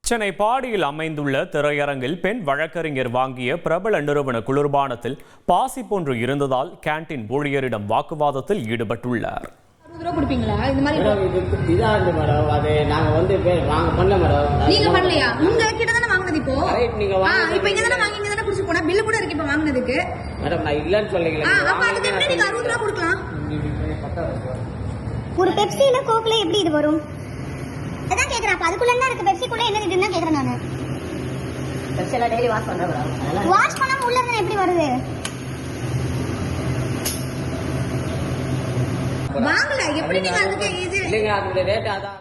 சென்னை பாடியில் அமைந்துள்ள திரையரங்கில் பெண் வழக்கறிஞர் வாங்கிய பிரபல நிறுவன குளிர்பானத்தில் பாசி போன்று இருந்ததால் கேண்டீன் ஊழியரிடம் வாக்குவாதத்தில் ஈடுபட்டுள்ளார். ஒரு பெப்சில கோக்ல எப்படி இது வரும்? அதான் கேக்குறேன். அதுக்குள்ள என்ன இருக்கு? பெப்சிக்குள்ள என்ன இருக்குன்னு தான் கேக்குறேன் நானு. பெப்சில டெய்லி வாஷ் பண்றேன் bro. வாஷ் பண்ணாம உள்ள இருந்து எப்படி வருது? வாங்கல எப்படி நீங்க அதுக்கு இல்லங்க அதோட ரேட் அதான்.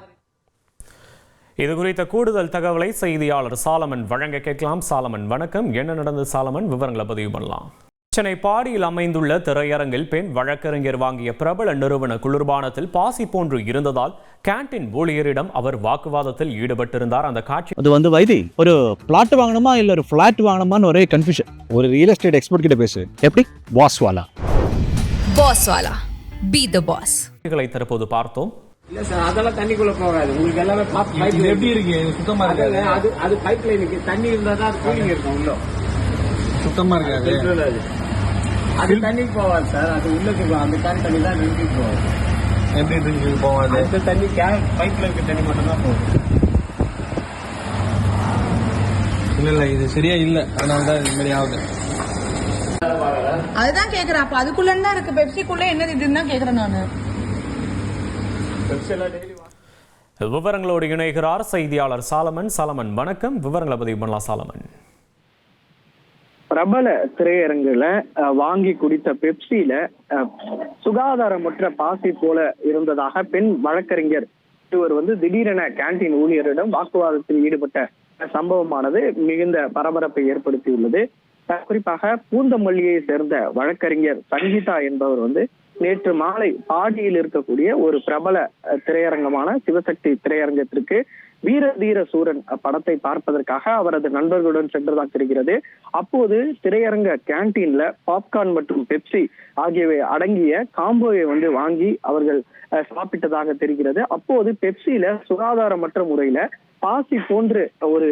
இது குறித்த கூடுதல் தகவலை செய்தியாளர் சாலமன் வழங்க கேட்கலாம். சாலமன் வணக்கம். என்ன நடந்தது சாலமன்? விவரங்களை பதிவு பண்ணலாம். சென்னை பாடியில் அமைந்துள்ள திரையரங்கில் பெண் வழக்கறிஞர் வாங்கிய பிரபல நிறுவன குளிர்பானத்தில் பாசி போன்று இருந்ததால் கேண்டீன் ஊழியரிடம் அவர் வாக்குவாதத்தில் ஈடுபட்டிருந்தார். அந்த காட்சி அது வைதி ஒரு பிளாட் வாங்கணுமா இல்ல ஒரு பிளாட் வாங்கணுமான்னு ஒரே கன்ஃபியூஷன். ஒரு ரியல் எஸ்டேட் எக்ஸ்பர்ட் கிட்ட பேசு. எப்படி? பாஸ்வாலா பி தி பாஸ் தற்போது பார்த்தோம். இல்ல சார், அதெல்லாம் தண்ணிக்குள்ள போகாது. உங்களுக்கு எல்லாமே பைப் எப்படி இருக்கு? சுத்தமா இருக்காது. அது பைப் லைனுக்கு தண்ணி இருந்தா தான் அது கூலிங் இருக்கும். உள்ள சுத்தமா இருக்காது. அது தண்ணிக்கு போவாது சார். அது உள்ளுக்கு அந்த தண்ணி தான் ட்ரிங்க்கு போவாது. எப்படி ட்ரிங்க்கு போவாது? அந்த தண்ணி பைப்ல இருக்க தண்ணி மட்டும் தான் போகும். இல்ல இது சரியா இல்ல, அதனாலதான் இது மாதிரி ஆகுது. அதுதான் கேக்குறேன். அப்ப அதுக்குள்ள என்ன இருக்கு? பெப்சிக்குள்ள என்னது இதுன்னு தான் கேக்குறேன் நானு. விவரங்களோடு இணைகிறார் செய்தியாளர் சாலமன். சாலமன் வணக்கம். விவரங்களை பதிவு பண்ணலாம் சாலமன். பிரபல திரையரங்குல வாங்கி குடித்த பெப்சியில சுகாதாரமற்ற பாசி போல இருந்ததாக பெண் வழக்கறிஞர் இவர் திடீரென கேண்டீன் ஊழியரிடம் வாக்குவாதத்தில் ஈடுபட்ட சம்பவமானது மிகுந்த பரபரப்பை ஏற்படுத்தியுள்ளது. குறிப்பாக பூந்தமல்லியை சேர்ந்த வழக்கறிஞர் சங்கீதா என்பவர் நேற்று மாலை பாடியில் இருக்கக்கூடிய ஒரு பிரபல திரையரங்கமான சிவசக்தி திரையரங்கத்திற்கு வீர தீர சூரன் படத்தை பார்ப்பதற்காக அவரது நண்பர்களுடன் சென்றதாக தெரிகிறது. அப்போது திரையரங்க கேண்டீன்ல பாப்கார்ன் மற்றும் பெப்சி ஆகியவை அடங்கிய காம்போவை வாங்கி அவர்கள் சாப்பிட்டதாக தெரிகிறது. அப்போது பெப்சியில சுகாதாரமற்ற முறையில பாசி போன்று ஒரு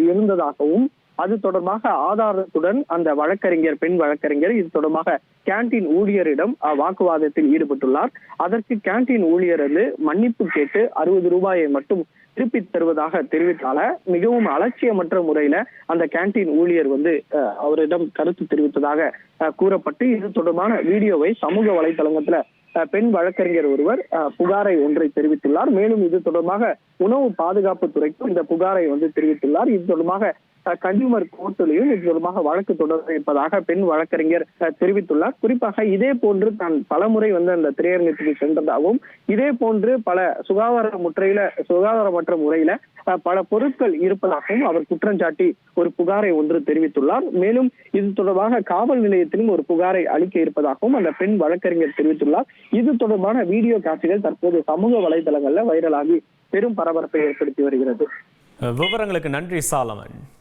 இருந்ததாகவும் அது தொடர்பாக ஆதாரத்துடன் அந்த பெண் வழக்கறிஞர் இது தொடர்பாக கேண்டீன் ஊழியரிடம் வாக்குவாதத்தில் ஈடுபட்டுள்ளார். அதற்கு கேண்டீன் ஊழியர் மன்னிப்பு கேட்டு 60 ரூபாயை மட்டும் திருப்பி தருவதாக தெரிவித்தால மிகவும் அலட்சியமற்ற முறையில அந்த கேண்டீன் ஊழியர் அவரிடம் கருத்து தெரிவித்ததாக கூறப்பட்டு இது தொடர்பான வீடியோவை சமூக வலைதளத்துல பெண் வழக்கறிஞர் ஒருவர் புகாரை ஒன்றை தெரிவித்துள்ளார். மேலும் இது தொடர்பாக உணவு பாதுகாப்பு துறைக்கும் இந்த புகாரை தெரிவித்துள்ளார். இது தொடர்பாக கன்சியூமர் கோர்ட்டிலையும் இது தொடர்பாக வழக்கு தொடர இருப்பதாக பெண் வழக்கறிஞர் தெரிவித்துள்ளார். குறிப்பாக இதே போன்று தான் பலமுறை அந்த திரையரங்கத்துக்கு சென்றதாகவும் இதே போன்று பல சுகாதாரமற்ற முறையில பல பொருட்கள் இருப்பதாகவும் அவர் குற்றஞ்சாட்டி ஒரு புகாரை ஒன்று தெரிவித்துள்ளார். மேலும் இது தொடர்பாக காவல் நிலையத்திலும் ஒரு புகாரை அளிக்க இருப்பதாகவும் அந்த பெண் வழக்கறிஞர் தெரிவித்துள்ளார். இது தொடர்பான வீடியோ காட்சிகள் தற்போது சமூக வலைதளங்கள்ல வைரலாகி பெரும் பரபரப்பை ஏற்படுத்தி வருகிறது. விவரங்களுக்கு நன்றி சாலமன்.